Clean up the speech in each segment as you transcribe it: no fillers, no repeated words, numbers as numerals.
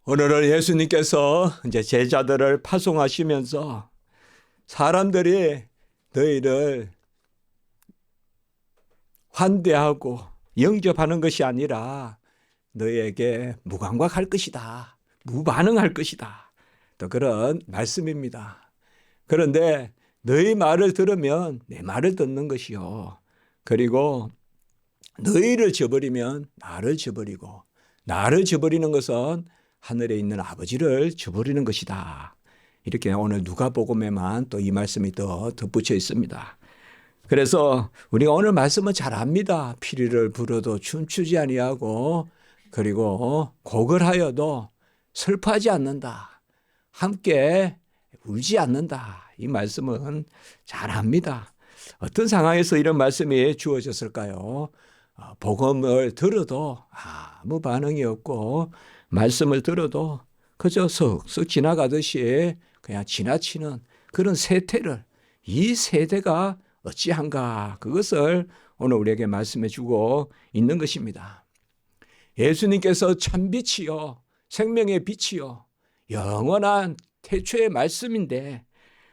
오늘은 예수님께서 이제 제자들을 파송하시면서 사람들이 너희를 환대하고 영접하는 것이 아니라 너희에게 무감각할 것이다. 무반응할 것이다. 또 그런 말씀입니다. 그런데 너희 말을 들으면 내 말을 듣는 것이요. 그리고 너희를 저버리면 나를 저버리고 나를 저버리는 것은 하늘에 있는 아버지를 저버리는 것이다. 이렇게 오늘 누가복음에만 또 이 말씀이 더 덧붙여 있습니다. 그래서 우리가 오늘 말씀은 잘 압니다. 피리를 불어도 춤추지 아니하고 그리고 곡을 하여도 슬퍼하지 않는다. 함께 울지 않는다. 이 말씀은 잘 압니다. 어떤 상황에서 이런 말씀이 주어졌을까요? 복음을 들어도 아무 반응이 없고 말씀을 들어도 그저 슥슥 지나가듯이 그냥 지나치는 그런 세태를 이 세대가 어찌한가 그것을 오늘 우리에게 말씀해 주고 있는 것입니다. 예수님께서 참빛이요 생명의 빛이요 영원한 태초의 말씀인데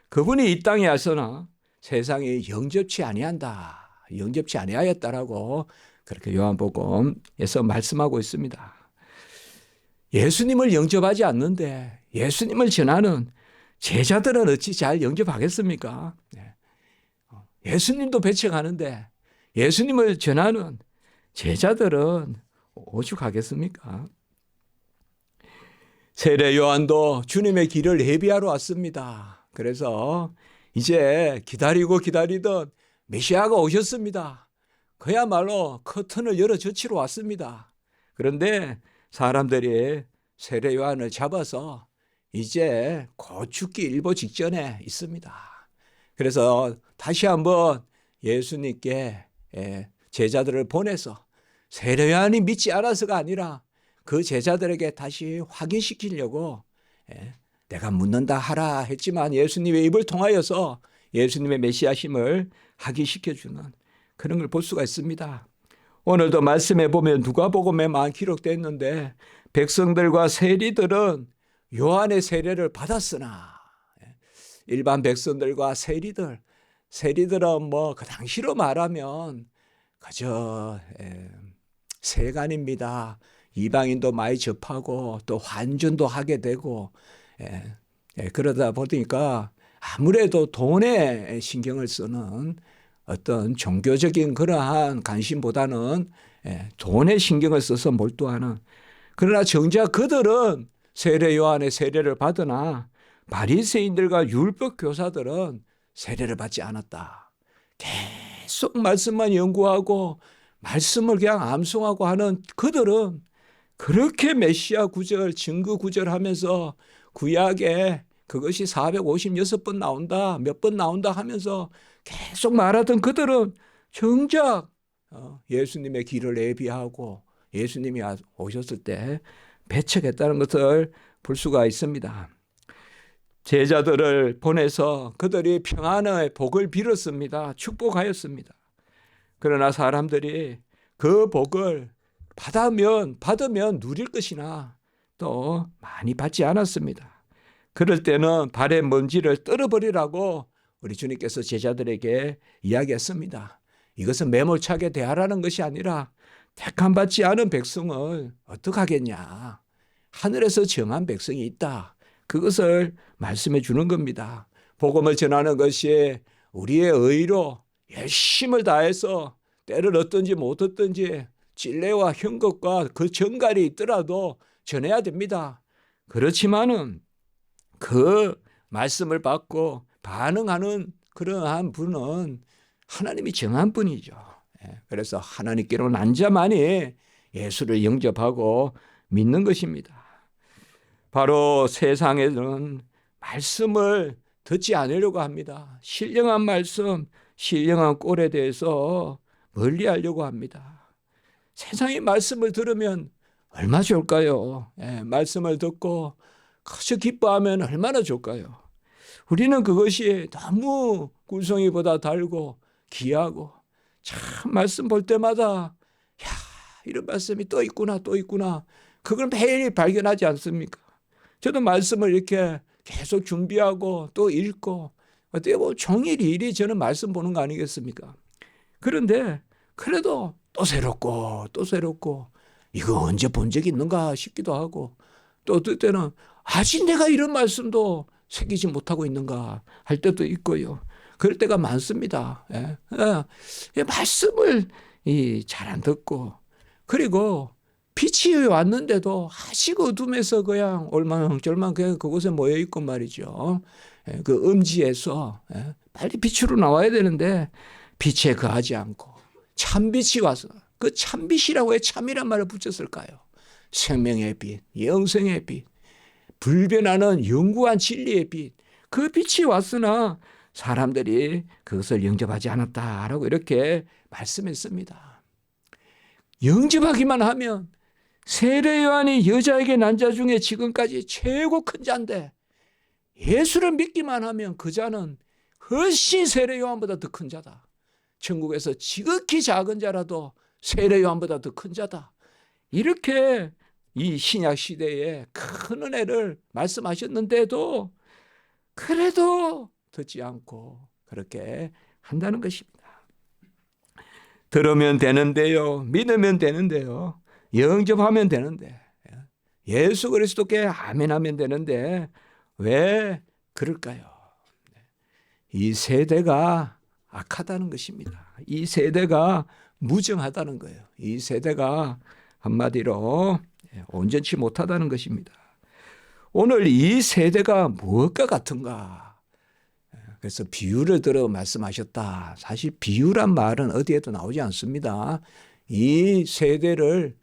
그분이 이 땅에 와서는 세상이 영접치 아니한다. 영접치 아니하였다라고 그렇게 요한복음에서 말씀하고 있습니다. 예수님을 영접하지 않는데 예수님을 전하는 제자들은 어찌 잘 영접하겠습니까? 예수님도 배척하는데 예수님을 전하는 제자들은 오죽하겠습니까? 세례 요한도 주님의 길을 예비하러 왔습니다. 그래서 이제 기다리고 기다리던 메시아가 오셨습니다. 그야말로 커튼을 열어 젖히러 왔습니다. 그런데 사람들이 세례 요한을 잡아서 이제 곧 죽기 일보 직전에 있습니다. 그래서 다시 한번 예수님께 제자들을 보내서 세례 요한이 믿지 않아서가 아니라 그 제자들에게 다시 확인시키려고 내가 묻는다 하라 했지만 예수님의 입을 통하여서 예수님의 메시아심을 확인시켜주는 그런 걸 볼 수가 있습니다. 오늘도 말씀해 보면 누가복음에만 기록되어 있는데 백성들과 세리들은 요한의 세례를 받았으나 일반 백성들과 세리들은 뭐 그 당시로 말하면 그저 세간입니다. 이방인도 많이 접하고 또 환전도 하게 되고 그러다 보니까 아무래도 돈에 신경을 쓰는 어떤 종교적인 그러한 관심보다는 돈에 신경을 써서 몰두하는 그러나 정작 그들은 세례 요한의 세례를 받으나 바리새인들과 율법 교사들은 세례를 받지 않았다. 계속 말씀만 연구하고 말씀을 그냥 암송하고 하는 그들은 그렇게 메시아 구절, 증거 구절 하면서 구약에 그것이 456번 나온다, 몇 번 나온다 하면서 계속 말하던 그들은 정작 예수님의 길을 예비하고 예수님이 오셨을 때 배척했다는 것을 볼 수가 있습니다. 제자들을 보내서 그들이 평안의 복을 빌었습니다. 축복하였습니다. 그러나 사람들이 그 복을 받으면 누릴 것이나 또 많이 받지 않았습니다. 그럴 때는 발의 먼지를 떨어버리라고 우리 주님께서 제자들에게 이야기했습니다. 이것은 매몰차게 대하라는 것이 아니라 택함받지 않은 백성을 어떡하겠냐. 하늘에서 정한 백성이 있다. 그것을 말씀해 주는 겁니다. 복음을 전하는 것이 우리의 의로 열심을 다해서 때를 얻든지 못 얻든지 찔레와 흉것과 그 정갈이 있더라도 전해야 됩니다. 그렇지만은 그 말씀을 받고 반응하는 그러한 분은 하나님이 정한 분이죠. 그래서 하나님께로 난 자만이 예수를 영접하고 믿는 것입니다. 바로 세상에는 말씀을 듣지 않으려고 합니다. 신령한 말씀, 신령한 꼴에 대해서 멀리하려고 합니다. 세상의 말씀을 들으면 얼마나 좋을까요? 말씀을 듣고 커서 기뻐하면 얼마나 좋을까요? 우리는 그것이 너무 꿀송이보다 달고 귀하고 참 말씀 볼 때마다 이런 말씀이 또 있구나 그걸 매일 발견하지 않습니까? 저도 말씀을 이렇게 계속 준비하고 또 읽고 어떻게 보면 종일 일이 저는 말씀 보는 거 아니겠습니까? 그런데 그래도 또 새롭고 또 새롭고 이거 언제 본 적이 있는가 싶기도 하고 또 어떨 때는 아직 내가 이런 말씀도 새기지 못하고 있는가 할 때도 있고요. 그럴 때가 많습니다. 예. 예. 말씀을 잘 안 듣고 그리고 빛이 왔는데도 아직 어둠에서 그냥 얼망절망 그냥 그곳에 모여 있고 말이죠. 예. 그 음지에서 빨리 빛으로 나와야 되는데 빛에 거하지 않고 참빛이 와서 그 참빛이라고 왜 참이란 말을 붙였을까요? 생명의 빛, 영생의 빛, 불변하는 영구한 진리의 빛, 그 빛이 왔으나 사람들이 그것을 영접하지 않았다라고 이렇게 말씀했습니다. 영접하기만 하면 세례 요한이 여자에게 난 자 중에 지금까지 최고 큰 자인데 예수를 믿기만 하면 그 자는 훨씬 세례 요한보다 더 큰 자다. 천국에서 지극히 작은 자라도 세례 요한보다 더 큰 자다. 이렇게 이 신약 시대에 큰 은혜를 말씀하셨는데도 그래도 듣지 않고 그렇게 한다는 것입니다. 들으면 되는데요. 믿으면 되는데요. 영접하면 되는데 예수 그리스도께 아멘하면 되는데 왜 그럴까요? 이 세대가 악하다는 것입니다. 이 세대가 무정하다는 거예요. 이 세대가 한마디로 온전치 못하다는 것입니다. 오늘 이 세대가 무엇과 같은가? 그래서 비유를 들어 말씀하셨다. 사실 비유란 말은 어디에도 나오지 않습니다. 이 세대를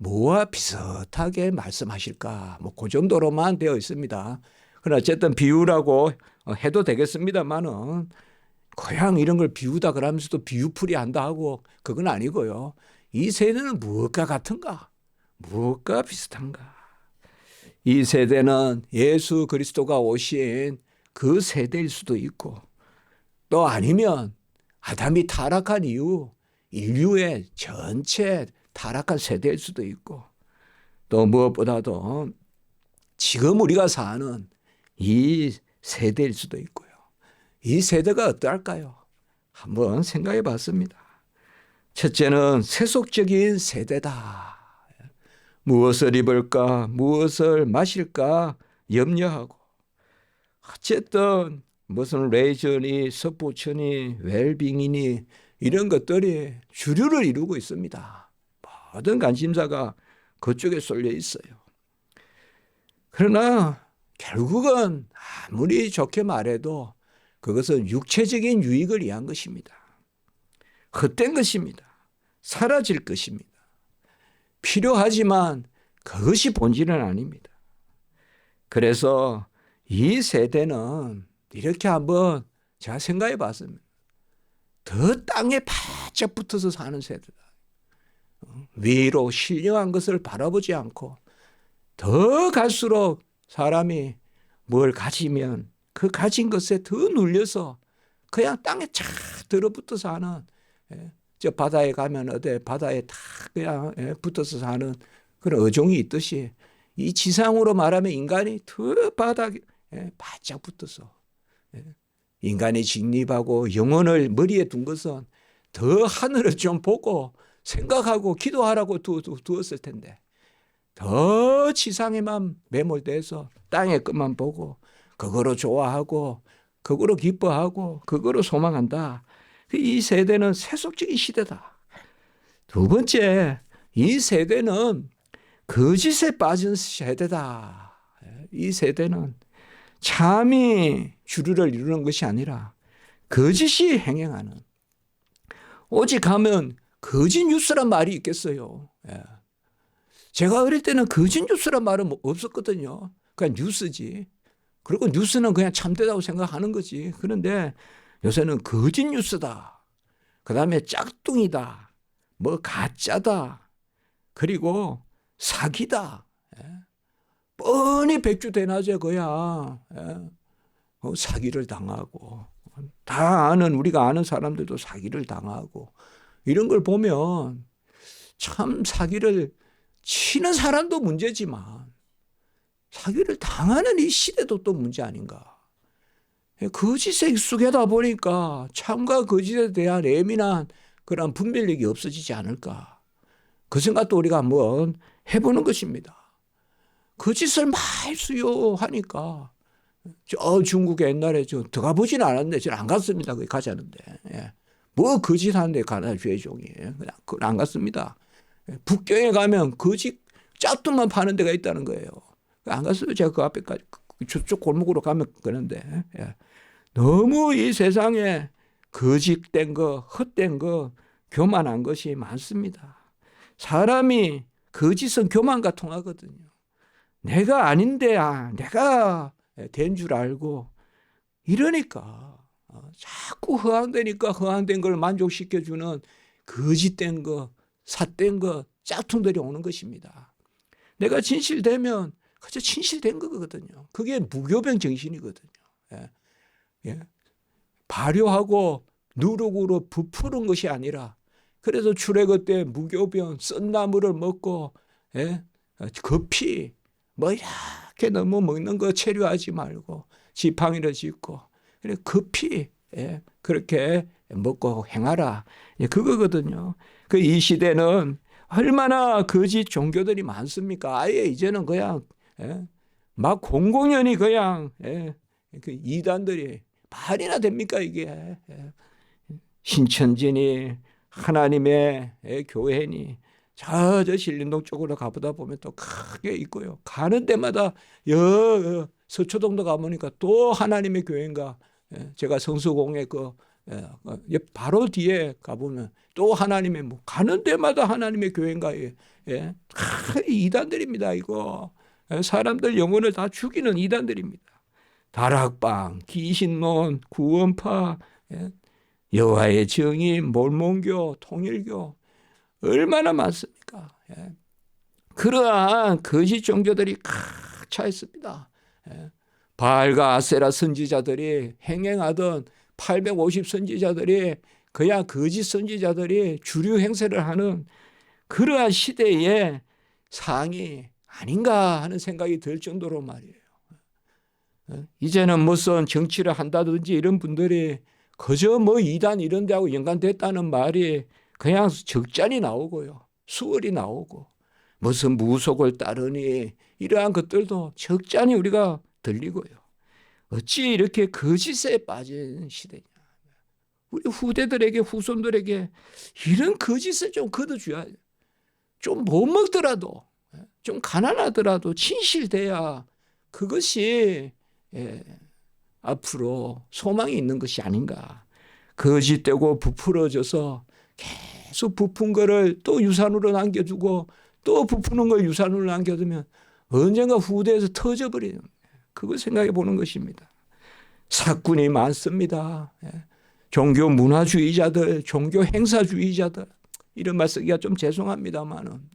뭐와 비슷하게 말씀하실까? 뭐 그 정도로만 되어 있습니다. 그러나 어쨌든 비유라고 해도 되겠습니다만은 고향 이런 걸 비유다 그러면서도 비유풀이 한다 하고 그건 아니고요. 이 세대는 무엇과 같은가? 무엇과 비슷한가? 이 세대는 예수 그리스도가 오신 그 세대일 수도 있고 또 아니면 아담이 타락한 이후 인류의 전체 타락한 세대일 수도 있고 또 무엇보다도 지금 우리가 사는 이 세대일 수도 있고요. 이 세대가 어떨까요? 한번 생각해 봤습니다. 첫째는 세속적인 세대다. 무엇을 입을까, 무엇을 마실까 염려하고 어쨌든 무슨 레저니, 스포츠니, 웰빙이니 이런 것들이 주류를 이루고 있습니다. 모든 관심사가 그쪽에 쏠려 있어요. 그러나 결국은 아무리 좋게 말해도 그것은 육체적인 유익을 위한 것입니다. 헛된 것입니다. 사라질 것입니다. 필요하지만 그것이 본질은 아닙니다. 그래서 이 세대는 이렇게 한번 제가 생각해 봤습니다. 더 땅에 바짝 붙어서 사는 세대다. 위로 신령한 것을 바라보지 않고 더 갈수록 사람이 뭘 가지면 그 가진 것에 더 눌려서 그냥 땅에 착 들어붙어 사는 저 바다에 가면 어디 바다에 다 그냥 붙어서 사는 그런 어종이 있듯이 이 지상으로 말하면 인간이 더 바닥에 바짝 붙어서 인간이 직립하고 영혼을 머리에 둔 것은 더 하늘을 좀 보고 생각하고 기도하라고 두었을 텐데 더 지상에만 매몰돼서 땅의 끝만 보고 그거로 좋아하고 그거로 기뻐하고 그거로 소망한다. 이 세대는 세속적인 시대다. 두 번째, 이 세대는 거짓에 빠진 세대다. 이 세대는 참이 주류를 이루는 것이 아니라 거짓이 행행하는 오직 하면 거짓 뉴스란 말이 있겠어요. 제가 어릴 때는 거짓 뉴스란 말은 없었거든요. 그냥 뉴스지. 그리고 뉴스는 그냥 참되다고 생각하는 거지. 그런데 요새는 거짓 뉴스다. 그 다음에 짝퉁이다. 뭐 가짜다. 그리고 사기다. 뻔히 백주대낮에 그야 사기를 당하고 다 아는 우리가 아는 사람들도 사기를 당하고 이런 걸 보면 참 사기를 치는 사람도 문제지만 사기를 당하는 이 시대도 또 문제 아닌가. 거짓에 익숙하다 보니까 참과 거짓에 대한 예민한 그런 분별력이 없어지지 않을까. 그 생각도 우리가 한번 해보는 것입니다. 거짓을 많이 수요하니까 저 중국에 옛날에 저 들어가 보지는 않았는데 저는 안 갔습니다. 거기 가지 않은데. 예. 뭐 거짓하는데 가나 죄종이. 그냥 그건 안 갔습니다. 북경에 가면 거짓 짝퉁만 파는 데가 있다는 거예요. 안 갔어요. 제가 그 앞에까지 저쪽 골목으로 가면 그런데. 예. 너무 이 세상에 거짓된 거, 헛된 거, 교만한 것이 많습니다. 사람이 거짓은 교만과 통하거든요. 내가 아닌데 내가 된 줄 알고 이러니까 자꾸 허황되니까 허황된 걸 만족시켜주는 거짓된 거, 삿된 거, 짝퉁들이 오는 것입니다. 내가 진실되면 그저 진실된 거거든요. 그게 무교병 정신이거든요. 예. 예. 발효하고 누룩으로 부푸는 것이 아니라 그래서 출애굽 때 무교병 썬나물을 먹고 예? 급히 뭐 이렇게 너무 먹는 거 체류하지 말고 지팡이를 짚고 그래 급히 예? 그렇게 먹고 행하라. 예, 그거거든요. 그 이 시대는 얼마나 거짓 종교들이 많습니까? 아예 이제는 그냥 예? 막 공공연히 그냥 예? 그 이단들이 말이나 됩니까 이게. 예? 신천지니 하나님의 교회니 저 신림동 쪽으로 가보다 보면 또 크게 있고요. 가는 데마다 서초동도 가보니까 또 하나님의 교회인가. 제가 성수공회 바로 뒤에 가보면 또 하나님의 가는 데마다 하나님의 교회인가. 이단들입니다 이거. 사람들 영혼을 다 죽이는 이단들입니다. 다락방, 귀신론, 구원파, 여호와의 증인, 몰몬교, 통일교 얼마나 많습니까? 예. 그러한 거짓 종교들이 꽉 차 있습니다. 예. 바알과 아세라 선지자들이 행행하던 850 선지자들이 그냥 거짓 선지자들이 주류 행세를 하는 그러한 시대의 상이 아닌가 하는 생각이 들 정도로 말이에요. 이제는 무슨 정치를 한다든지 이런 분들이 그저 뭐 이단 이런 데하고 연관됐다는 말이 그냥 적잖이 나오고요. 수월이 나오고 무슨 무속을 따르니 이러한 것들도 적잖이 우리가 들리고요. 어찌 이렇게 거짓에 빠진 시대냐. 우리 후대들에게 후손들에게 이런 거짓을 좀 걷어줘야 좀 못 먹더라도 좀 가난하더라도 진실돼야 그것이 앞으로 소망이 있는 것이 아닌가. 거짓되고 부풀어져서 계속 부푼 거를 또 유산으로 남겨두고 또 부푸는 걸 유산으로 남겨두면 언젠가 후대에서 터져버리는 그걸 생각해 보는 것입니다. 사꾼이 많습니다. 종교 문화주의자들, 종교 행사주의자들 이런 말 쓰기가 좀 죄송합니다만은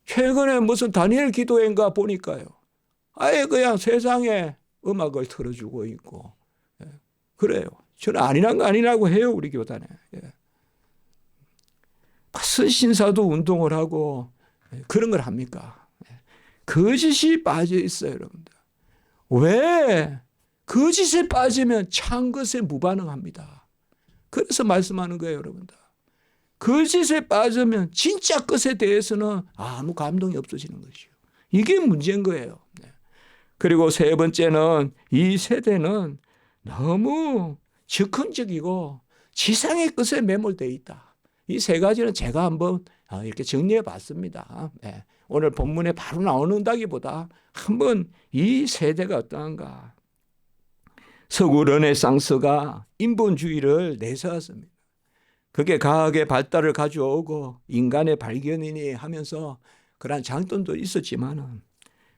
최근에 무슨 다니엘 기도회인가 보니까요. 아예 그냥 세상에 음악을 틀어주고 있고 그래요. 저는 아니란 거 아니라고 해요. 우리 교단에. 무슨 신사도 운동을 하고 그런 걸 합니까? 거짓이 빠져 있어요. 여러분들. 왜? 거짓에 빠지면 참 것에 무반응합니다. 그래서 말씀하는 거예요. 여러분들. 거짓에 빠지면 진짜 것에 대해서는 아무 감동이 없어지는 것이요. 이게 문제인 거예요. 그리고 세 번째는 이 세대는 너무 즉흥적이고 지상의 것에 매몰되어 있다. 이 세 가지는 제가 한번 이렇게 정리해 봤습니다. 오늘 본문에 바로 나오는다기보다 한번 이 세대가 어떠한가. 서구 르네상스가 인본주의를 내세웠습니다. 그게 과학의 발달을 가져오고 인간의 발견이니 하면서 그런 장점도 있었지만은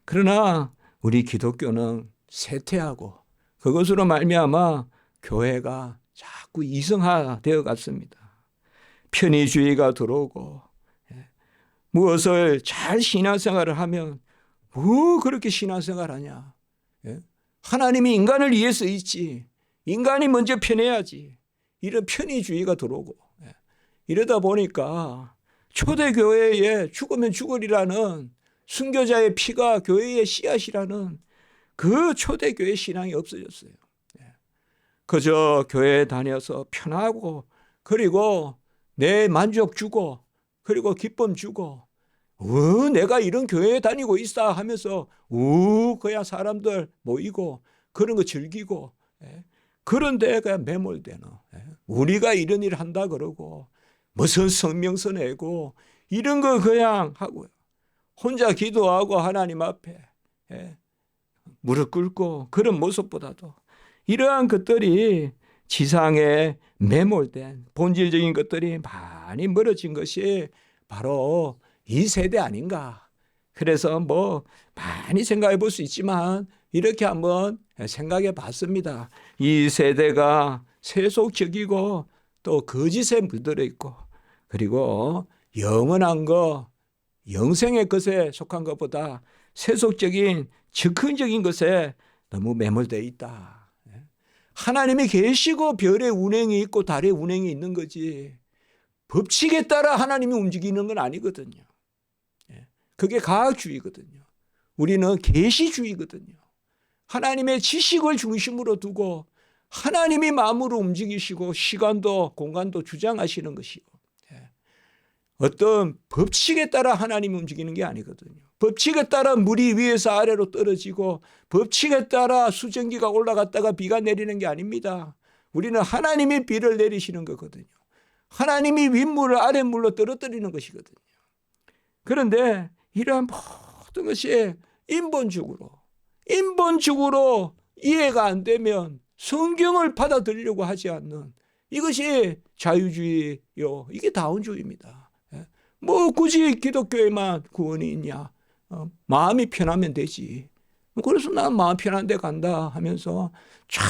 그러나 우리 기독교는 쇠퇴하고 그것으로 말미암아 교회가 자꾸 이성화되어 갔습니다. 편의주의가 들어오고 무엇을 잘 신앙생활을 하면 뭐 그렇게 신앙생활하냐. 하나님이 인간을 위해서 있지. 인간이 먼저 편해야지. 이런 편의주의가 들어오고 이러다 보니까 초대교회에 죽으면 죽으리라는 순교자의 피가 교회의 씨앗이라는 그 초대교회 신앙이 없어졌어요. 그저 교회 다녀서 편하고 그리고 내 만족 주고 그리고 기쁨 주고 내가 이런 교회에 다니고 있어 하면서 그냥 사람들 모이고 그런 거 즐기고 그런데 그냥 매몰되는 우리가 이런 일 한다 그러고 무슨 성명서 내고 이런 거 그냥 하고요. 혼자 기도하고 하나님 앞에 무릎 꿇고 그런 모습보다도 이러한 것들이 지상에 매몰된 본질적인 것들이 많이 멀어진 것이 바로 이 세대 아닌가. 그래서 뭐 많이 생각해 볼 수 있지만 이렇게 한번 생각해 봤습니다. 이 세대가 세속적이고 또 거짓에 물들어 있고 그리고 영원한 거 영생의 것에 속한 것보다 세속적인 즉흥적인 것에 너무 매몰되어 있다. 하나님이 계시고 별의 운행이 있고 달의 운행이 있는 거지 법칙에 따라 하나님이 움직이는 건 아니거든요. 그게 과학주의거든요. 우리는 계시주의거든요. 하나님의 지식을 중심으로 두고 하나님이 마음으로 움직이시고 시간도 공간도 주장하시는 것이고 어떤 법칙에 따라 하나님이 움직이는 게 아니거든요. 법칙에 따라 물이 위에서 아래로 떨어지고 법칙에 따라 수증기가 올라갔다가 비가 내리는 게 아닙니다. 우리는 하나님이 비를 내리시는 거거든요. 하나님이 윗물을 아랫물로 떨어뜨리는 것이거든요. 그런데 이러한 모든 것이 인본적으로 이해가 안 되면 성경을 받아들이려고 하지 않는 이것이 자유주의요. 이게 다원주의입니다. 뭐 굳이 기독교에만 구원이 있냐. 마음이 편하면 되지. 그래서 난 마음 편한 데 간다 하면서 쫙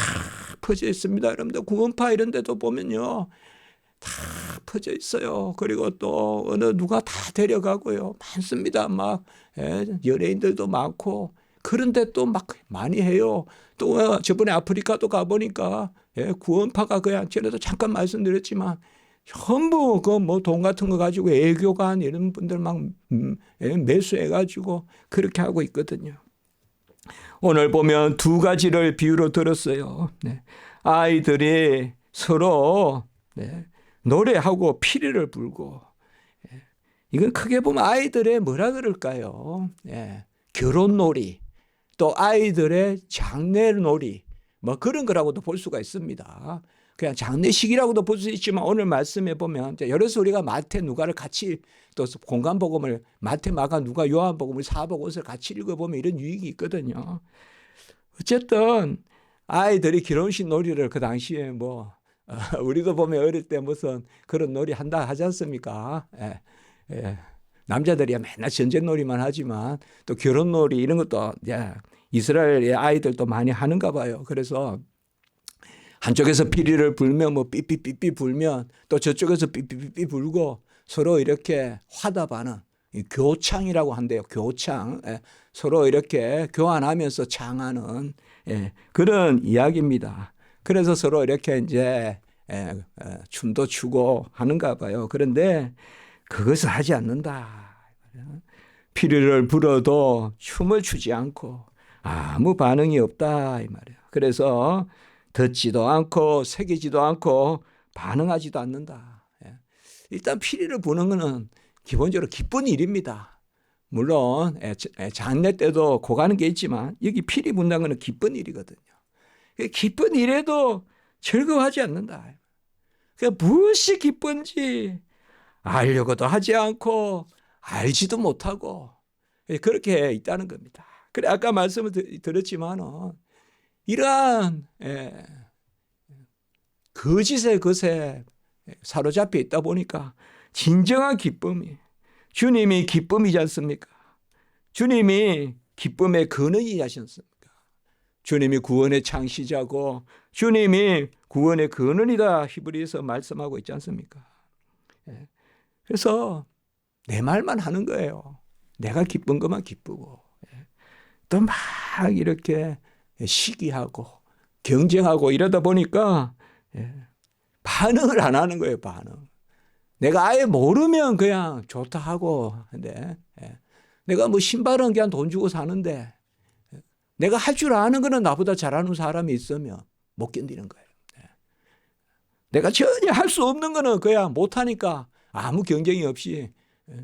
퍼져 있습니다. 여러분들 구원파 이런 데도 보면요. 다 퍼져 있어요. 그리고 또 어느 누가 다 데려가고요. 많습니다. 막 연예인들도 많고 그런데 또 막 많이 해요. 또 저번에 아프리카도 가보니까 구원파가 그냥 전에도 잠깐 말씀드렸지만 전부 그 뭐 돈 같은 거 가지고 애교관 이런 분들 막 매수해가지고 그렇게 하고 있거든요. 오늘 보면 두 가지를 비유로 들었어요. 아이들이 서로 노래하고 피리를 불고 이건 크게 보면 아이들의 뭐라 그럴까요? 결혼놀이 또 아이들의 장례놀이 뭐 그런 거라고도 볼 수가 있습니다. 그냥 장례식이라고도 볼 수 있지만 오늘 말씀해 보면 여기서 우리가 마태 누가를 같이 또 공간복음을 마태 마가 누가 요한복음을 사복음을 같이 읽어보면 이런 유익이 있거든요. 어쨌든 아이들이 결혼식 놀이를 그 당시에 뭐 우리도 보면 어릴 때 무슨 그런 놀이 한다 하지 않습니까? 남자들이야 맨날 전쟁놀이만 하지만 또 결혼놀이 이런 것도 이스라엘의 아이들도 많이 하는가 봐요. 그래서 한쪽에서 피리를 불면 뭐 삐삐삐삐 불면 또 저쪽에서 삐삐삐삐 불고 서로 이렇게 화답하는 교창이라고 한대요. 교창. 서로 이렇게 교환하면서 창하는 그런 이야기입니다. 그래서 서로 이렇게 이제 춤도 추고 하는가 봐요. 그런데 그것을 하지 않는다. 피리를 불어도 춤을 추지 않고 아무 반응이 없다 이 말이에요. 그래서 듣지도 않고 새기지도 않고 반응하지도 않는다. 일단 피리를 부는 것은 기본적으로 기쁜 일입니다. 물론 장례 때도 고가는 게 있지만 여기 피리 분다는 것은 기쁜 일이거든요. 기쁜 일에도 즐거워하지 않는다. 그러니까 무엇이 기쁜지 알려고도 하지 않고 알지도 못하고 그렇게 있다는 겁니다. 그래 아까 말씀을 드렸지만은 이러한 거짓의 것에 사로잡혀 있다 보니까 진정한 기쁨이 주님이 기쁨이지 않습니까? 주님이 기쁨의 근원이지 않습니까? 주님이 구원의 창시자고 주님이 구원의 근원이다 히브리서 말씀하고 있지 않습니까? 그래서 내 말만 하는 거예요. 내가 기쁜 것만 기쁘고 또 막 이렇게 시기하고 경쟁하고 이러다 보니까 반응을 안 하는 거예요. 반응. 내가 아예 모르면 그냥 좋다 하고 근데 내가 뭐 신발은 그냥 돈 주고 사는데 내가 할 줄 아는 거는 나보다 잘하는 사람이 있으면 못 견디는 거예요. 내가 전혀 할 수 없는 거는 그야 못하니까 아무 경쟁이 없이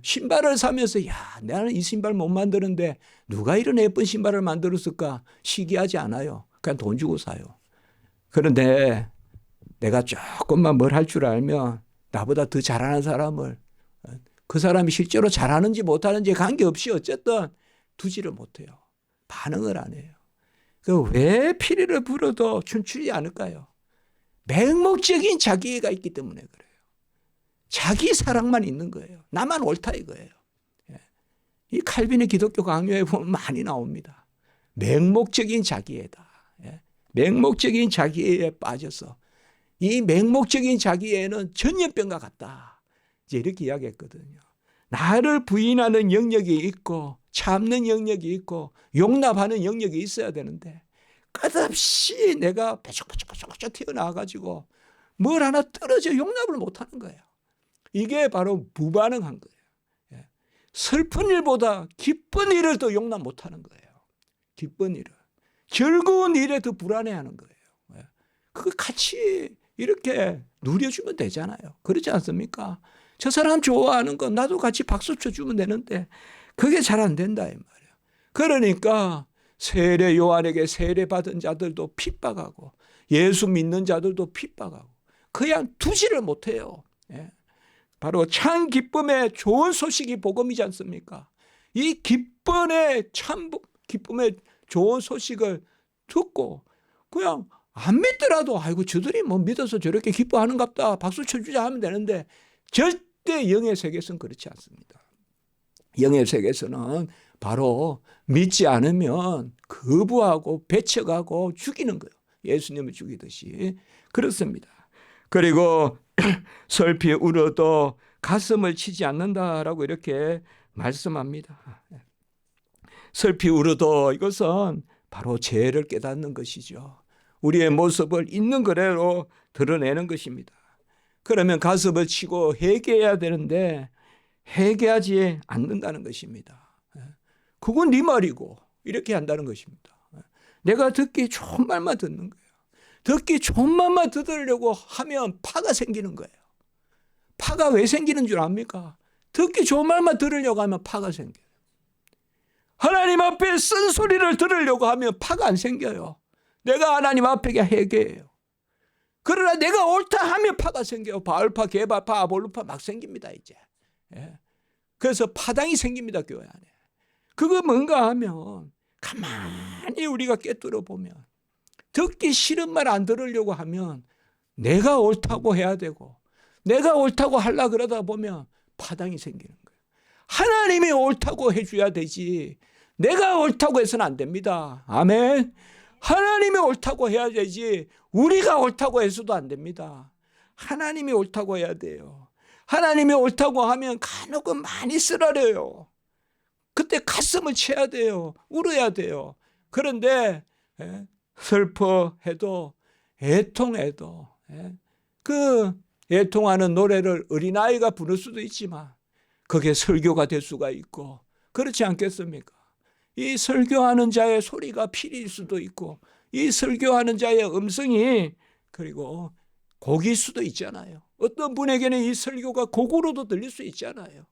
신발을 사면서 야, 나는 이 신발 못 만드는데 누가 이런 예쁜 신발을 만들었을까 시기하지 않아요. 그냥 돈 주고 사요. 그런데 내가 조금만 뭘 할 줄 알면 나보다 더 잘하는 사람을 그 사람이 실제로 잘하는지 못하는지 관계없이 어쨌든 두지를 못해요. 반응을 안 해요. 왜 피리를 불어도 춤추지 않을까요? 맹목적인 자기애가 있기 때문에 그래요. 자기 사랑만 있는 거예요. 나만 옳다 이거예요. 이 칼빈의 기독교 강요에 보면 많이 나옵니다. 맹목적인 자기애다. 맹목적인 자기애에 빠져서 이 맹목적인 자기애는 전염병과 같다. 이제 이렇게 이야기했거든요. 나를 부인하는 영역이 있고 참는 영역이 있고 용납하는 영역이 있어야 되는데 끝없이 내가 배척배척배척 튀어나와가지고 뭘 하나 떨어져 용납을 못하는 거예요. 이게 바로 무반응한 거예요. 슬픈 일보다 기쁜 일을 더 용납 못하는 거예요. 기쁜 일을. 즐거운 일에 더 불안해하는 거예요. 그거 같이 이렇게 누려주면 되잖아요. 그렇지 않습니까? 저 사람 좋아하는 거 나도 같이 박수 쳐주면 되는데 그게 잘 안 된다 이 말이에요. 그러니까 세례 요한에게 세례받은 자들도 핍박하고 예수 믿는 자들도 핍박하고 그냥 두지를 못해요. 바로 참 기쁨의 좋은 소식이 복음이지 않습니까? 이 기쁨의 좋은 소식을 듣고 그냥 안 믿더라도 아이고 저들이 뭐 믿어서 저렇게 기뻐하는갑다 박수 쳐주자 하면 되는데 절대 영의 세계에서는 그렇지 않습니다. 영의 세계에서는 바로 믿지 않으면 거부하고 배척하고 죽이는 거예요. 예수님을 죽이듯이. 그렇습니다. 그리고 슬피 울어도 가슴을 치지 않는다라고 이렇게 말씀합니다. 슬피 울어도 이것은 바로 죄를 깨닫는 것이죠. 우리의 모습을 있는 그대로 드러내는 것입니다. 그러면 가슴을 치고 회개해야 되는데 회개하지 않는다는 것입니다. 그건 네 말이고 이렇게 한다는 것입니다. 내가 듣기 좋은 말만 듣는 거예요. 듣기 좋은 말만 들으려고 하면 파가 생기는 거예요. 파가 왜 생기는 줄 압니까? 듣기 좋은 말만 들으려고 하면 파가 생겨요. 하나님 앞에 쓴소리를 들으려고 하면 파가 안 생겨요. 내가 하나님 앞에 회개해요. 그러나 내가 옳다 하면 파가 생겨요. 바알파, 게바파, 아볼루파 막 생깁니다 이제. 그래서 파당이 생깁니다 교회 안에. 그거 뭔가 하면 가만히 우리가 꿰뚫어 보면 듣기 싫은 말 안 들으려고 하면 내가 옳다고 해야 되고 내가 옳다고 하려고 그러다 보면 파당이 생기는 거예요. 하나님이 옳다고 해줘야 되지 내가 옳다고 해서는 안 됩니다. 아멘. 하나님이 옳다고 해야 되지 우리가 옳다고 해서도 안 됩니다. 하나님이 옳다고 해야 돼요. 하나님이 옳다고 하면 간혹은 많이 쓰라려요. 그때 가슴을 쳐야 돼요. 울어야 돼요. 그런데 슬퍼해도 애통해도 그 애통하는 노래를 어린아이가 부를 수도 있지만 그게 설교가 될 수가 있고 그렇지 않겠습니까? 이 설교하는 자의 소리가 피리일 수도 있고 이 설교하는 자의 음성이 그리고 곡일 수도 있잖아요. 어떤 분에게는 이 설교가 곡으로도 들릴 수 있잖아요.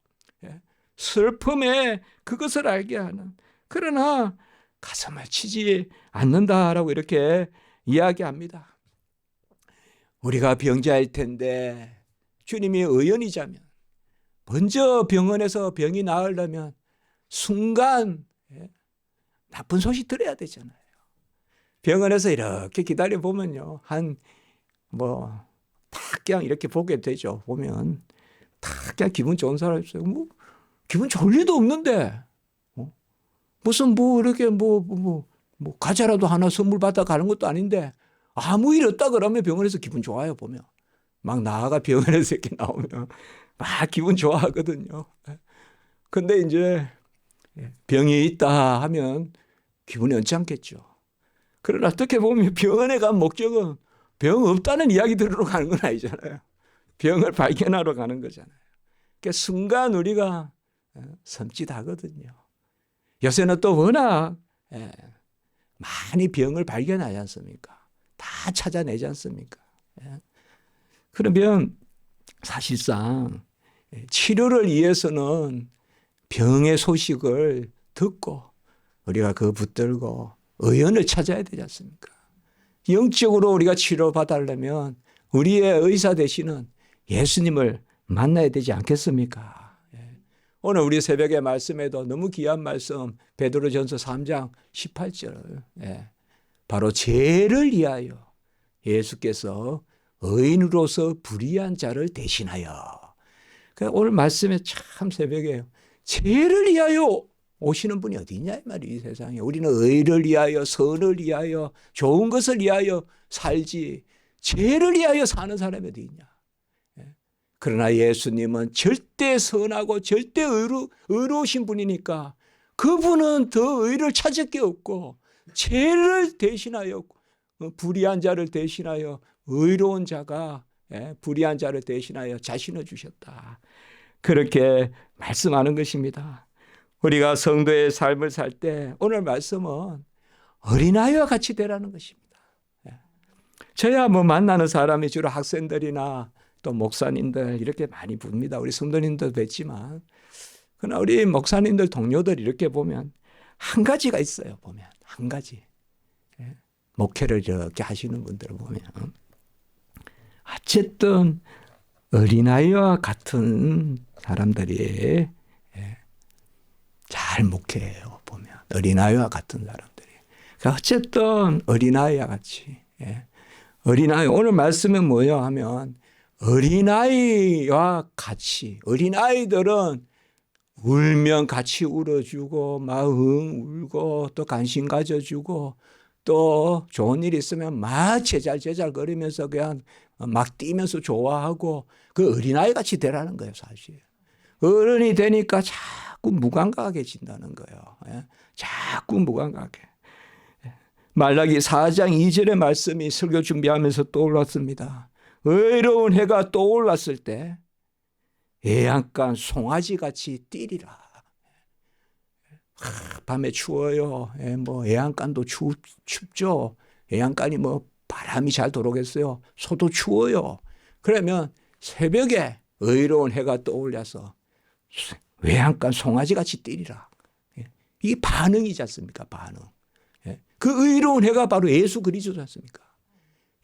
슬픔에 그것을 알게 하는. 그러나 가슴을 치지 않는다라고 이렇게 이야기합니다. 우리가 병자일 텐데 주님이 의원이자면 먼저 병원에서 병이 나으려면 순간 나쁜 소식 들어야 되잖아요. 병원에서 이렇게 기다려 보면요. 딱 그냥 이렇게 보게 되죠. 보면 딱 그냥 기분 좋은 사람 있어요. 뭐 기분 좋을 리도 없는데 무슨 이렇게 과자라도 하나 선물 받아 가는 것도 아닌데 아무 일 없다 그러면 병원에서 기분 좋아요. 보면 막 나아가 병원에서 이렇게 나오면 막 기분 좋아하거든요. 근데 이제 병이 있다 하면 기분이 언짢겠죠. 그러나 어떻게 보면 병원에 간 목적은 병 없다는 이야기 들으러 가는 건 아니잖아요. 병을 발견하러 가는 거잖아요. 그러니까 순간 우리가 섬찟하거든요. 요새는 또 워낙 많이 병을 발견하지 않습니까? 다 찾아내지 않습니까? 그러면 사실상 치료를 위해서는 병의 소식을 듣고 우리가 그 붙들고 의원을 찾아야 되지 않습니까? 영적으로 우리가 치료받으려면 우리의 의사 되시는 예수님을 만나야 되지 않겠습니까? 오늘 우리 새벽의 말씀에도 너무 귀한 말씀 베드로전서 3장 18절 바로 죄를 위하여 예수께서 의인으로서 불의한 자를 대신하여 오늘 말씀에 참 새벽에 죄를 위하여 오시는 분이 어디 있냐 이 말이에요. 이 세상에 우리는 의를 위하여 선을 위하여 좋은 것을 위하여 살지 죄를 위하여 사는 사람이 어디 있냐. 그러나 예수님은 절대 선하고 절대 의로우신 분이니까 그분은 더 의를 찾을 게 없고 죄를 대신하여 불의한 자를 대신하여 의로운 자가 불의한 자를 대신하여 자신을 주셨다. 그렇게 말씀하는 것입니다. 우리가 성도의 삶을 살 때 오늘 말씀은 어린아이와 같이 되라는 것입니다. 저야 뭐 만나는 사람이 주로 학생들이나 또 목사님들 이렇게 많이 봅니다. 우리 성도님도 뵙지만 그러나 우리 목사님들 동료들 이렇게 보면 한 가지가 있어요. 보면 한 가지 목회를 이렇게 하시는 분들을 보면 어쨌든 어린아이와 같은 사람들이 잘 목회해요. 보면 어린아이와 같은 사람들이 어쨌든 어린아이와 같이 어린아이 오늘 말씀은 뭐예요 하면 어린아이와 같이 어린아이들은 울면 같이 울어주고 막 울고 또 관심 가져주고 또 좋은 일 있으면 막 제잘제잘 거리면서 그냥 막 뛰면서 좋아하고 그 어린아이 같이 되라는 거예요. 사실 어른이 되니까 자꾸 무감각해진다는 거예요. 자꾸 무감각해. 말라기 4장 2절의 말씀이 설교 준비하면서 떠올랐습니다. 의로운 해가 떠올랐을 때 애양간 송아지같이 뛰리라. 밤에 추워요. 뭐 애양간도 춥죠. 애양간이 뭐 바람이 잘 돌아오겠어요. 소도 추워요. 그러면 새벽에 의로운 해가 떠올려서 외양간 송아지같이 뛰리라. 이게 반응이지 않습니까? 반응. 그 의로운 해가 바로 예수 그리스도지 않습니까?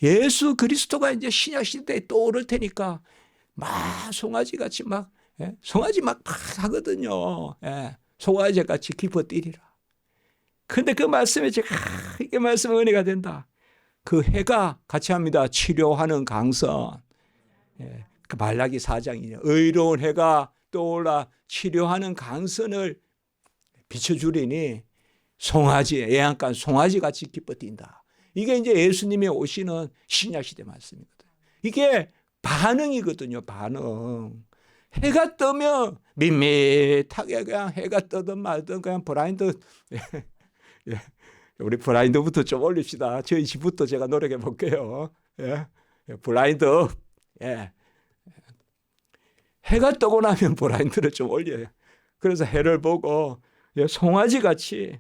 예수 그리스도가 이제 신약 시대에 떠오를 테니까 막 송아지같이 막 송아지 막 하거든요. 송아지같이 기뻐 뛰리라. 근데 그 말씀에 제가 이게 말씀은 은혜가 된다. 그 해가 같이 합니다. 치료하는 강선. 그 말라기 4장이냐. 의로운 해가 떠올라 치료하는 강선을 비춰주리니 송아지, 애양간 송아지같이 기뻐 뛴다. 이게 이제 예수님이 오시는 신약시대 말씀이거든요. 이게 반응이거든요. 반응. 해가 뜨면 밋밋하게 그냥 해가 뜨든 말든 그냥 블라인드 우리 블라인드부터 좀 올립시다. 저희 집부터 제가 노력해 볼게요. 블라인드. 해가 뜨고 나면 블라인드를 좀 올려요. 그래서 해를 보고 송아지같이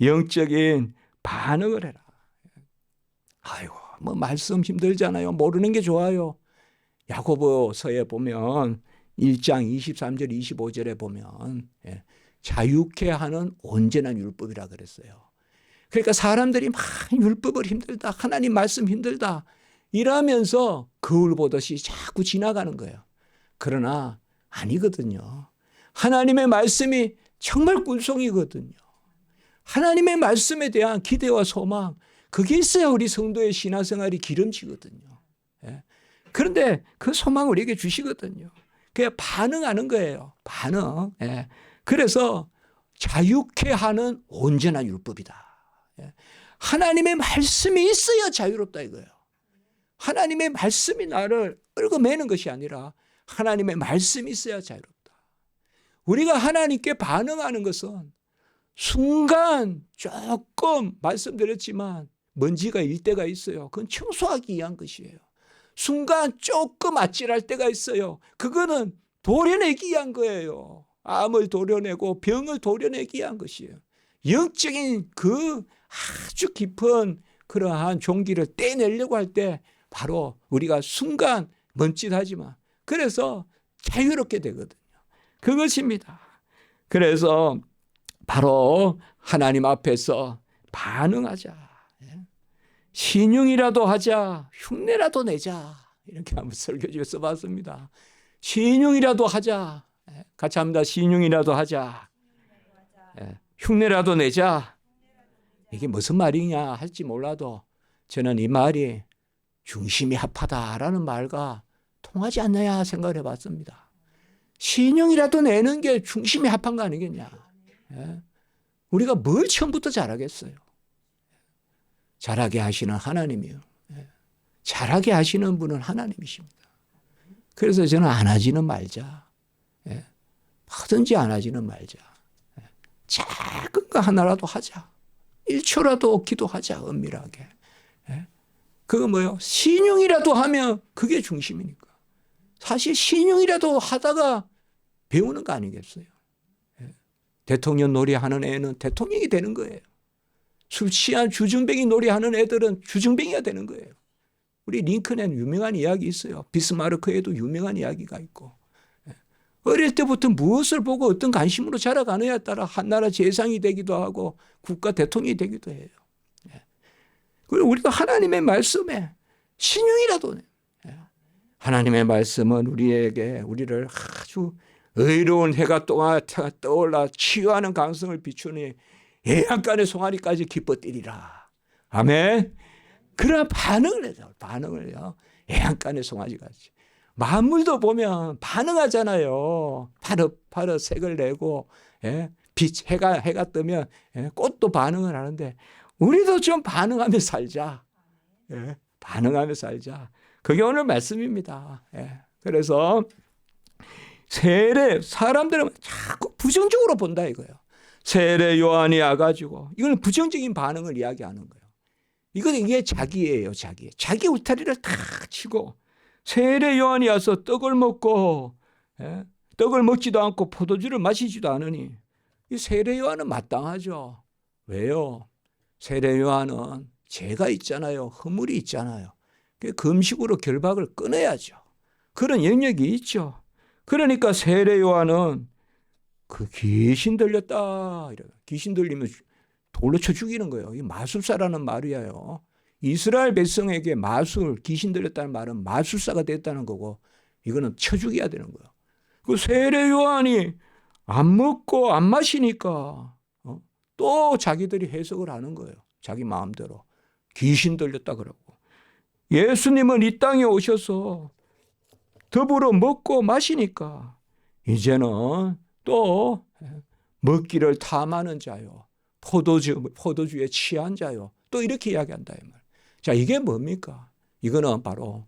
영적인 반응을 해라. 아이고, 뭐 말씀 힘들잖아요. 모르는 게 좋아요. 야고보서에 보면 1장 23절 25절에 보면 자유케 하는 온전한 율법이라 그랬어요. 그러니까 사람들이 막 율법을 힘들다, 하나님 말씀 힘들다 이러면서 거울 보듯이 자꾸 지나가는 거예요. 그러나 아니거든요. 하나님의 말씀이 정말 꿀송이거든요. 하나님의 말씀에 대한 기대와 소망, 그게 있어야 우리 성도의 신앙생활이 기름지거든요. 그런데 그 소망을 우리에게 주시거든요. 그냥 반응하는 거예요. 반응. 그래서 자유케 하는 온전한 율법이다. 하나님의 말씀이 있어야 자유롭다 이거예요. 하나님의 말씀이 나를 얽어매는 것이 아니라 하나님의 말씀이 있어야 자유롭다. 우리가 하나님께 반응하는 것은 순간 조금 말씀드렸지만 먼지가 일 때가 있어요. 그건 청소하기 위한 것이에요. 순간 조금 아찔할 때가 있어요. 그거는 도려내기 위한 거예요. 암을 도려내고 병을 도려내기 위한 것이에요. 영적인 그 아주 깊은 그러한 종기를 떼내려고 할 때 바로 우리가 순간 멈칫하지만 그래서 자유롭게 되거든요. 그것입니다. 그래서 바로 하나님 앞에서 반응하자. 신용이라도 하자. 흉내라도 내자. 이렇게 한번 설교지에 써봤습니다. 신용이라도 하자. 같이 합니다. 신용이라도 하자. 흉내라도 내자. 이게 무슨 말이냐 할지 몰라도 저는 이 말이 중심이 합하다라는 말과 통하지 않느냐 생각을 해봤습니다. 신용이라도 내는 게 중심이 합한 거 아니겠냐. 우리가 뭘 처음부터 잘하겠어요. 잘하게 하시는 하나님이요. 잘하게 하시는 분은 하나님이십니다. 그래서 저는 안 하지는 말자. 뭐든지 안 하지는 말자. 작은 거 하나라도 하자. 1초라도 기도하자. 은밀하게. 그거 뭐요? 신용이라도 하면 그게 중심이니까. 사실 신용이라도 하다가 배우는 거 아니겠어요? 대통령 놀이하는 애는 대통령이 되는 거예요. 술 취한 주중뱅이 놀이하는 애들은 주중뱅이가 되는 거예요. 우리 링컨에는 유명한 이야기 있어요. 비스마르크에도 유명한 이야기가 있고. 어릴 때부터 무엇을 보고 어떤 관심으로 자라가느냐에 따라 한 나라 재상이 되기도 하고 국가 대통령이 되기도 해요. 그리고 우리도 하나님의 말씀에 신용이라도 하나님의 말씀은 우리를 아주 의로운 해가 떠올라 치유하는 강성을 비추니 예약간의 송아리까지 기뻐 뛰리라. 아멘. 그런 반응을 해요. 반응을요. 예약간의 송아지같이. 만물도 보면 반응하잖아요. 파릇파릇 색을 내고 해가 뜨면 꽃도 반응을 하는데 우리도 좀 반응하며 살자. 반응하며 살자. 그게 오늘 말씀입니다. 그래서 사람들은 자꾸 부정적으로 본다 이거예요. 세례 요한이 와가지고 이건 부정적인 반응을 이야기하는 거예요. 이게 자기예요. 자기 울타리를 다 치고 세례 요한이 와서 떡을 먹고 떡을 먹지도 않고 포도주를 마시지도 않으니 이 세례 요한은 마땅하죠. 왜요? 세례 요한은 죄가 있잖아요. 허물이 있잖아요. 금식으로 결박을 끊어야죠. 그런 영역이 있죠. 그러니까 세례 요한은 그 귀신 들렸다. 귀신 들리면 돌로 쳐 죽이는 거예요. 이 마술사라는 말이에요. 이스라엘 백성에게 귀신 들렸다는 말은 마술사가 됐다는 거고 이거는 쳐 죽여야 되는 거예요. 그 세례 요한이 안 먹고 안 마시니까 또 자기들이 해석을 하는 거예요. 자기 마음대로. 귀신 들렸다 그러고. 예수님은 이 땅에 오셔서 더불어 먹고 마시니까 이제는 또 먹기를 탐하는 자요. 포도주에 취한 자요. 또 이렇게 이야기한다 이 말. 자, 이게 뭡니까? 이거는 바로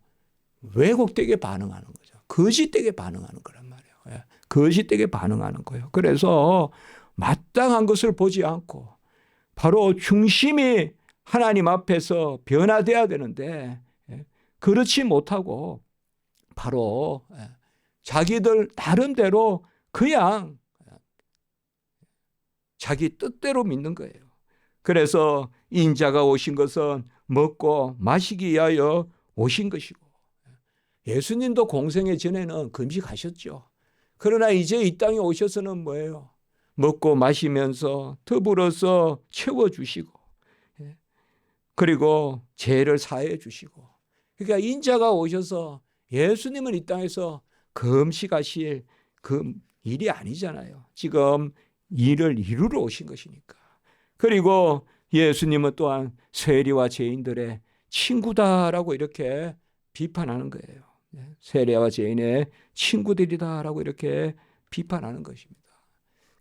왜곡되게 반응하는 거죠. 거짓되게 반응하는 거란 말이에요. 거짓되게 반응하는 거예요. 그래서 마땅한 것을 보지 않고 바로 중심이 하나님 앞에서 변화돼야 되는데 그렇지 못하고 바로 자기들 나름대로 그냥 자기 뜻대로 믿는 거예요. 그래서 인자가 오신 것은 먹고 마시기 위하여 오신 것이고 예수님도 공생애 전에는 금식하셨죠. 그러나 이제 이 땅에 오셔서는 뭐예요? 먹고 마시면서 더불어서 채워주시고 그리고 죄를 사해 주시고 그러니까 인자가 오셔서 예수님은 이 땅에서 금식하실 그 일이 아니잖아요. 지금 일을 이루러 오신 것이니까. 그리고 예수님은 또한 세리와 죄인들의 친구다라고 이렇게 비판하는 거예요. 세리와 죄인의 친구들이다라고 이렇게 비판하는 것입니다.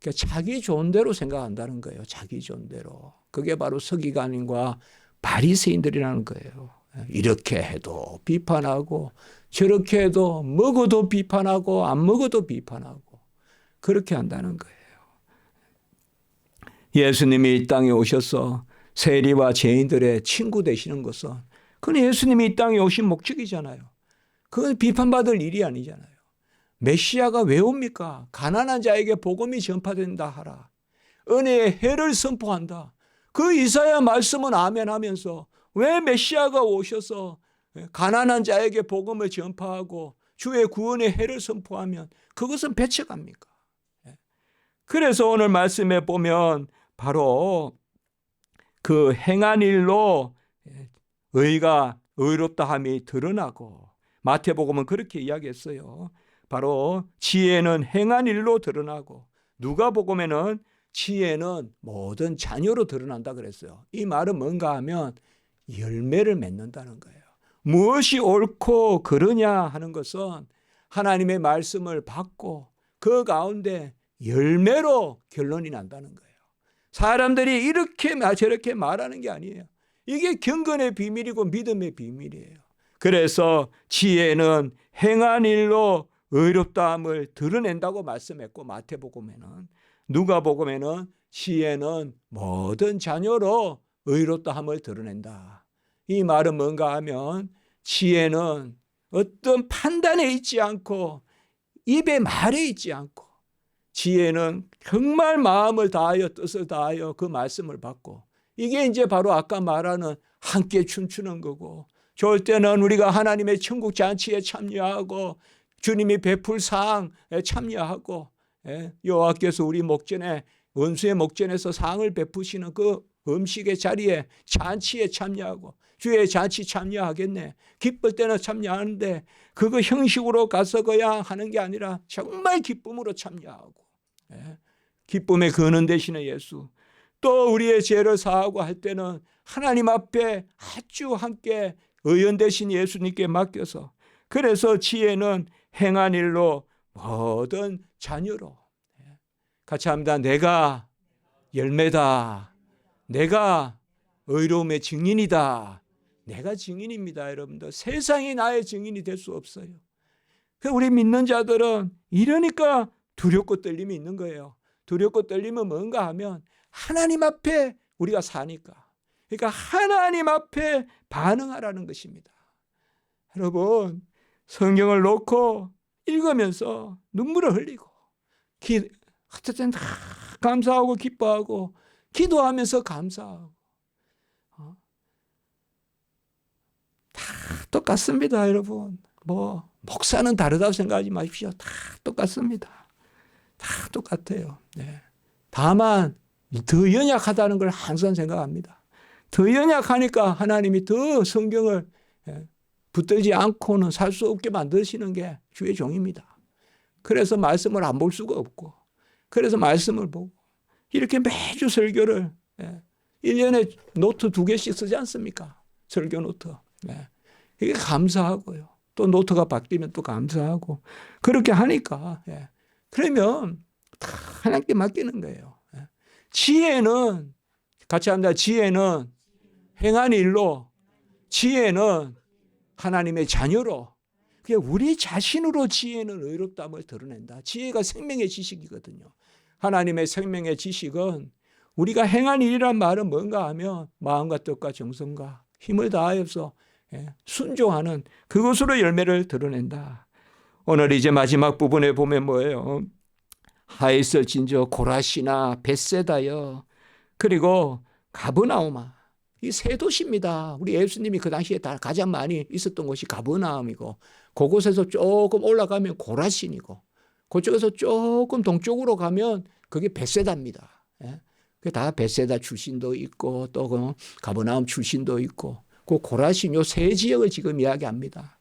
그러니까 자기 좋은 대로 생각한다는 거예요. 자기 좋은 대로. 그게 바로 서기관인과 바리새인들이라는 거예요. 이렇게 해도 비판하고 저렇게 해도 먹어도 비판하고 안 먹어도 비판하고 그렇게 한다는 거예요. 예수님이 이 땅에 오셔서 세리와 죄인들의 친구 되시는 것은 그건 예수님이 이 땅에 오신 목적이잖아요. 그건 비판받을 일이 아니잖아요. 메시아가 왜 옵니까? 가난한 자에게 복음이 전파된다 하라. 은혜의 해를 선포한다. 그 이사야 말씀은 아멘하면서 왜 메시아가 오셔서 가난한 자에게 복음을 전파하고 주의 구원의 해를 선포하면 그것은 배척합니까? 그래서 오늘 말씀에 보면 바로 그 행한 일로 의롭다함이 드러나고, 마태복음은 그렇게 이야기했어요. 바로 지혜는 행한 일로 드러나고, 누가복음에는 지혜는 모든 자녀로 드러난다 그랬어요. 이 말은 뭔가 하면 열매를 맺는다는 거예요. 무엇이 옳고 그르냐 하는 것은 하나님의 말씀을 받고 그 가운데 열매로 결론이 난다는 거예요. 사람들이 이렇게 저렇게 말하는 게 아니에요. 이게 경건의 비밀이고 믿음의 비밀이에요. 그래서 지혜는 행한 일로 의롭다함을 드러낸다고 말씀했고, 마태복음에는, 누가복음에는 지혜는 모든 자녀로 의롭다함을 드러낸다. 이 말은 뭔가 하면 지혜는 어떤 판단에 있지 않고 입의 말에 있지 않고, 지혜는 정말 마음을 다하여 뜻을 다하여 그 말씀을 받고, 이게 이제 바로 아까 말하는 함께 춤추는 거고, 좋을 때는 우리가 하나님의 천국 잔치에 참여하고 주님이 베풀 상에 참여하고, 여호와께서 우리 목전에, 원수의 목전에서 상을 베푸시는 그 음식의 자리에, 잔치에 참여하고, 주의 잔치 참여하겠네. 기쁠 때는 참여하는데 그거 형식으로 가서 그냥 하는 게 아니라 정말 기쁨으로 참여하고, 기쁨의 근원 되시는 예수, 또 우리의 죄를 사하고 할 때는 하나님 앞에 아주 함께 의원 되신 예수님께 맡겨서, 그래서 지혜는 행한 일로 모든 자녀로, 같이 합니다. 내가 열매다. 내가 의로움의 증인이다. 내가 증인입니다. 여러분들, 세상이 나의 증인이 될 수 없어요. 우리 믿는 자들은 이러니까 두렵고 떨림이 있는 거예요. 두렵고 떨림은 뭔가 하면 하나님 앞에 우리가 사니까. 그러니까 하나님 앞에 반응하라는 것입니다. 여러분, 성경을 놓고 읽으면서 눈물을 흘리고, 어쨌든 다 감사하고 기뻐하고 기도하면서 감사하고, 다 똑같습니다. 여러분, 목사는 다르다고 생각하지 마십시오. 다 똑같습니다. 다 똑같아요. 다만 더 연약하다는 걸 항상 생각합니다. 더 연약하니까 하나님이 더 성경을 붙들지 않고는 살 수 없게 만드시는 게 주의 종입니다. 그래서 말씀을 안 볼 수가 없고, 그래서 말씀을 보고, 이렇게 매주 설교를 1년에 노트 2개씩 쓰지 않습니까? 설교 노트. 이게 감사하고요. 또 노트가 바뀌면 또 감사하고, 그렇게 하니까, 그러면 다 하나님께 맡기는 거예요. 지혜는, 같이 합니다. 지혜는 행한 일로, 지혜는 하나님의 자녀로, 우리 자신으로 지혜는 의롭다함을 드러낸다. 지혜가 생명의 지식이거든요. 하나님의 생명의 지식은 우리가 행한 일이란 말은 뭔가 하면 마음과 뜻과 정성과 힘을 다하여서 순종하는 그것으로 열매를 드러낸다. 오늘 이제 마지막 부분에 보면 뭐예요? 하이설진저 고라시나 벳세다여, 그리고 가브나움아, 이 세 도시입니다. 우리 예수님이 그 당시에 다 가장 많이 있었던 곳이 가브나움이고, 그곳에서 조금 올라가면 고라신이고, 그쪽에서 조금 동쪽으로 가면 그게 벳세다입니다. 그게 다 벳세다 출신도 있고, 또 가브나움 출신도 있고, 그 고라신 요 세 지역을 지금 이야기합니다.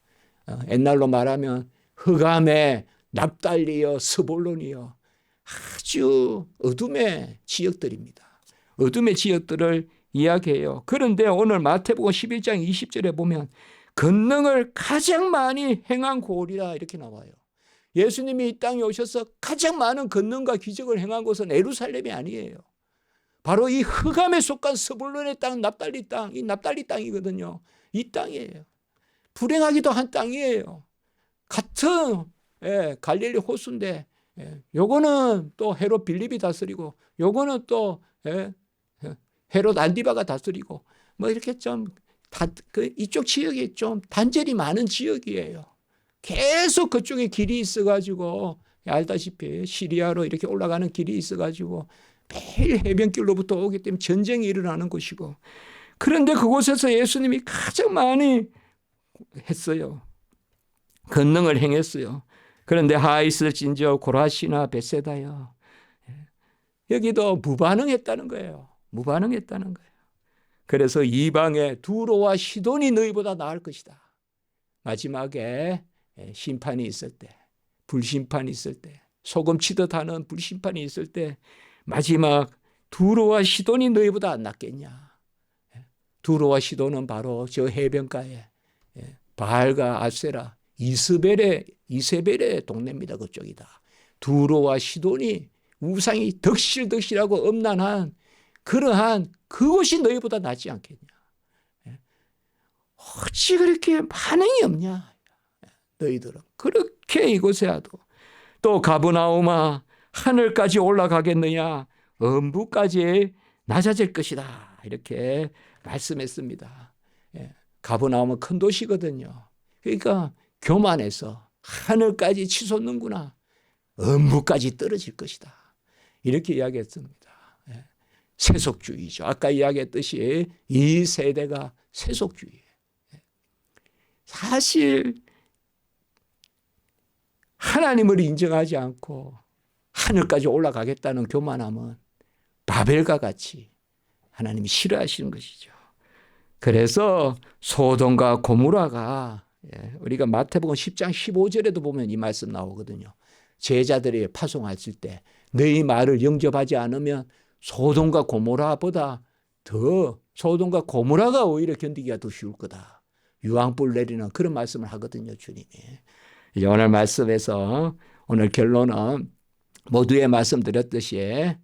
옛날로 말하면 흑암의 납달리여 스볼론이여, 아주 어둠의 지역들입니다. 어둠의 지역들을 이야기해요. 그런데 오늘 마태복음 11장 20절에 보면 권능을 가장 많이 행한 고을이라 이렇게 나와요. 예수님이 이 땅에 오셔서 가장 많은 권능과 기적을 행한 곳은 예루살렘이 아니에요. 바로 이 흑암에 속한 스불론의 땅, 납달리 땅, 이 납달리 땅이거든요. 이 땅이에요. 불행하기도 한 땅이에요. 같은 갈릴리 호수인데, 요거는 또 헤롯 빌립이 다스리고, 요거는 또 헤롯 안디바가 다스리고, 이렇게 좀 이쪽 지역이 좀 단절이 많은 지역이에요. 계속 그쪽에 길이 있어가지고 알다시피 시리아로 이렇게 올라가는 길이 있어가지고 매일 해변길로부터 오기 때문에 전쟁이 일어나는 곳이고, 그런데 그곳에서 예수님이 가장 많이 했어요. 권능을 행했어요. 그런데 하이스진저 고라시나 베세다요, 여기도 무반응했다는 거예요. 무반응했다는 거예요. 그래서 이방의 두로와 시돈이 너희보다 나을 것이다. 마지막에 심판이 있을 때, 불심판이 있을 때, 소금 치듯 하는 불심판이 있을 때 마지막 두로와 시돈이 너희보다 안 낫겠냐. 두로와 시돈은 바로 저 해변가에 바알과 아세라, 이세벨의 동네입니다. 그쪽이다. 두로와 시돈이 우상이 덕실덕실하고 음란한 그러한 그곳이 너희보다 낫지 않겠냐. 어찌 그렇게 반응이 없냐. 너희들은 그렇게 이곳에 와도 또 가브나움아 하늘까지 올라가겠느냐, 음부까지 낮아질 것이다. 이렇게 말씀했습니다. 가브나움은 큰 도시거든요. 그러니까 교만해서 하늘까지 치솟는구나, 음부까지 떨어질 것이다. 이렇게 이야기했습니다. 세속주의죠. 아까 이야기했듯이 이 세대가 세속주의예요. 사실 하나님을 인정하지 않고 하늘까지 올라가겠다는 교만함은 바벨과 같이 하나님이 싫어하시는 것이죠. 그래서 소돔과 고모라가, 우리가 마태복음 10장 15절에도 보면 이 말씀 나오거든요. 제자들이 파송했을 때 너희 말을 영접하지 않으면 소돔과 고모라보다 더, 소돔과 고모라가 오히려 견디기가 더 쉬울 거다. 유황불 내리는 그런 말씀을 하거든요, 주님이. 이제 오늘 말씀에서 오늘 결론은 모두의 말씀드렸듯이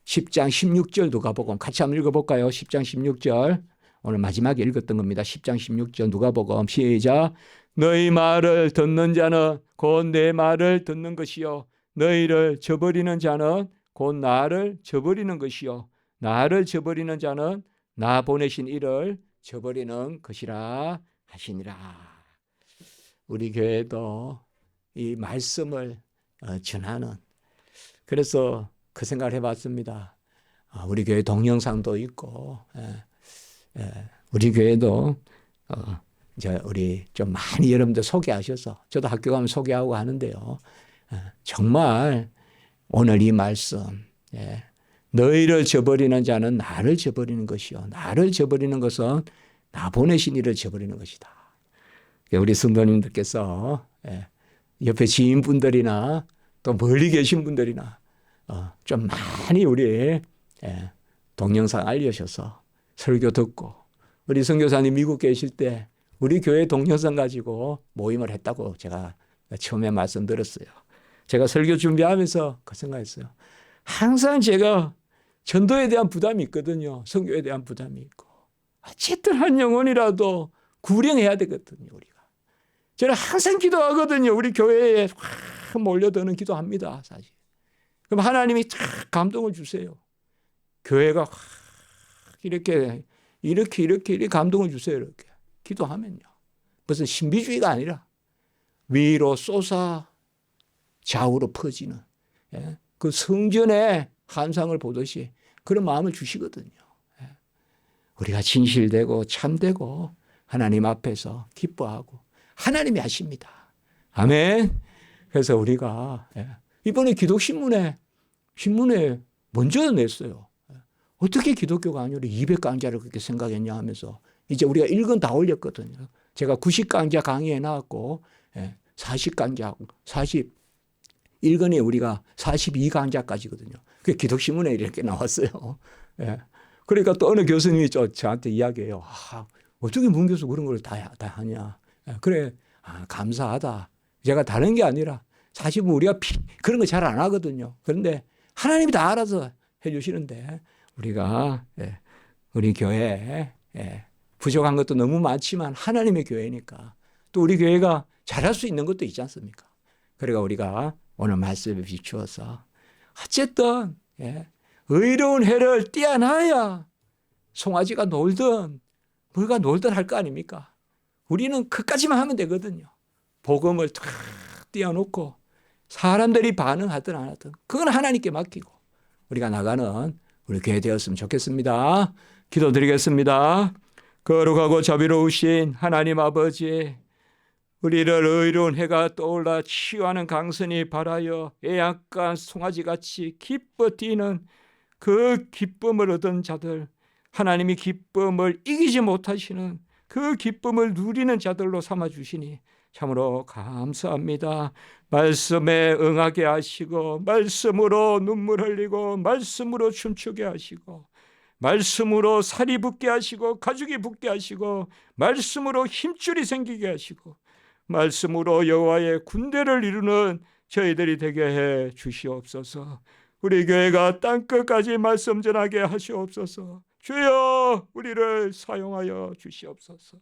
10장 16절 누가복음 같이 한번 읽어볼까요? 10장 16절 오늘 마지막에 읽었던 겁니다. 10장 16절 누가복음 시작. 너희 말을 듣는 자는 곧 내 말을 듣는 것이요 너희를 저버리는 자는 곧 나를 저버리는 것이요 나를 저버리는 자는 나 보내신 이를 저버리는 것이라 하시니라. 우리 교회도 이 말씀을 전하는, 그래서 그 생각을 해봤습니다. 우리 교회 동영상도 있고, 우리 교회도 이제 우리 좀 많이 여러분들 소개하셔서, 저도 학교 가면 소개하고 하는데요. 정말 오늘 이 말씀, 너희를 저버리는 자는 나를 저버리는 것이요 나를 저버리는 것은 나 보내신 이를 저버리는 것이다. 우리 성도님들께서 옆에 지인분들이나 또 멀리 계신 분들이나 좀 많이 우리 동영상 알려셔서 설교 듣고, 우리 선교사님 미국 계실 때 우리 교회 동영상 가지고 모임을 했다고 제가 처음에 말씀드렸어요. 제가 설교 준비하면서 그 생각했어요. 항상 제가 전도에 대한 부담이 있거든요. 선교에 대한 부담이 있고. 어쨌든 한 영혼이라도 구령해야 되거든요, 우리가. 저는 항상 기도하거든요. 우리 교회에 확 몰려드는 기도합니다, 사실. 그럼 하나님이 탁 감동을 주세요. 교회가 확 이렇게 감동을 주세요, 이렇게. 기도하면요. 무슨 신비주의가 아니라 위로 솟아 좌우로 퍼지는 그 성전의 환상을 보듯이 그런 마음을 주시거든요. 우리가 진실되고 참되고 하나님 앞에서 기뻐하고 하나님이 하십니다. 아멘. 그래서 우리가 이번에 기독신문에 먼저 냈어요. 어떻게 기독교 강요를 200강좌를 그렇게 생각했냐 하면서 이제 우리가 1권 다 올렸거든요. 제가 90강좌 강의해 놨고 40강좌 1권에 우리가 42강좌까지거든요. 그게 기독신문에 이렇게 나왔어요. 그러니까 또 어느 교수님이 저한테 이야기해요. 어떻게 문 교수 그런 걸 다 하냐. 그래, 감사하다. 제가 다른 게 아니라 사실 우리가 그런 거 잘 안 하거든요. 그런데 하나님이 다 알아서 해 주시는데 우리가 우리 교회에 부족한 것도 너무 많지만 하나님의 교회니까 또 우리 교회가 잘할 수 있는 것도 있지 않습니까? 그러니까 우리가 오늘 말씀에 비추어서 어쨌든 의로운 해를 띄어놔야 송아지가 놀든 뭐가 놀든 할 거 아닙니까? 우리는 그까지만 하면 되거든요. 복음을 탁 띄워놓고 사람들이 반응하든 안 하든 그건 하나님께 맡기고 우리가 나가는 우리 교회 되었으면 좋겠습니다. 기도드리겠습니다. 거룩하고 자비로우신 하나님 아버지, 우리를 의로운 해가 떠올라 치유하는 강선이 발하여 애약간 송아지같이 기뻐 뛰는 그 기쁨을 얻은 자들, 하나님이 기쁨을 이기지 못하시는 그 기쁨을 누리는 자들로 삼아주시니 참으로 감사합니다. 말씀에 응하게 하시고 말씀으로 눈물 흘리고 말씀으로 춤추게 하시고 말씀으로 살이 붙게 하시고 가죽이 붙게 하시고 말씀으로 힘줄이 생기게 하시고 말씀으로 여호와의 군대를 이루는 저희들이 되게 해 주시옵소서. 우리 교회가 땅끝까지 말씀 전하게 하시옵소서. 주여 우리를 사용하여 주시옵소서.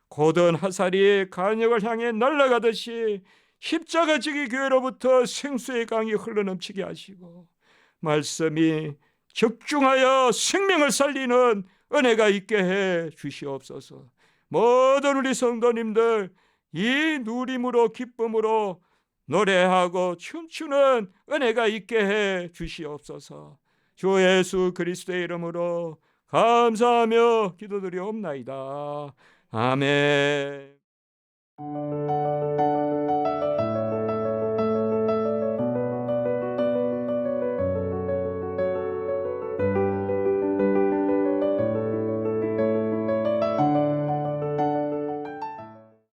고든 화살이 간역을 향해 날아가듯이 십자가지기 교회로부터 생수의 강이 흘러넘치게 하시고 말씀이 적중하여 생명을 살리는 은혜가 있게 해 주시옵소서. 모든 우리 성도님들 이 누림으로 기쁨으로 노래하고 춤추는 은혜가 있게 해 주시옵소서. 주 예수 그리스도의 이름으로 감사하며 기도드리옵나이다. 아멘.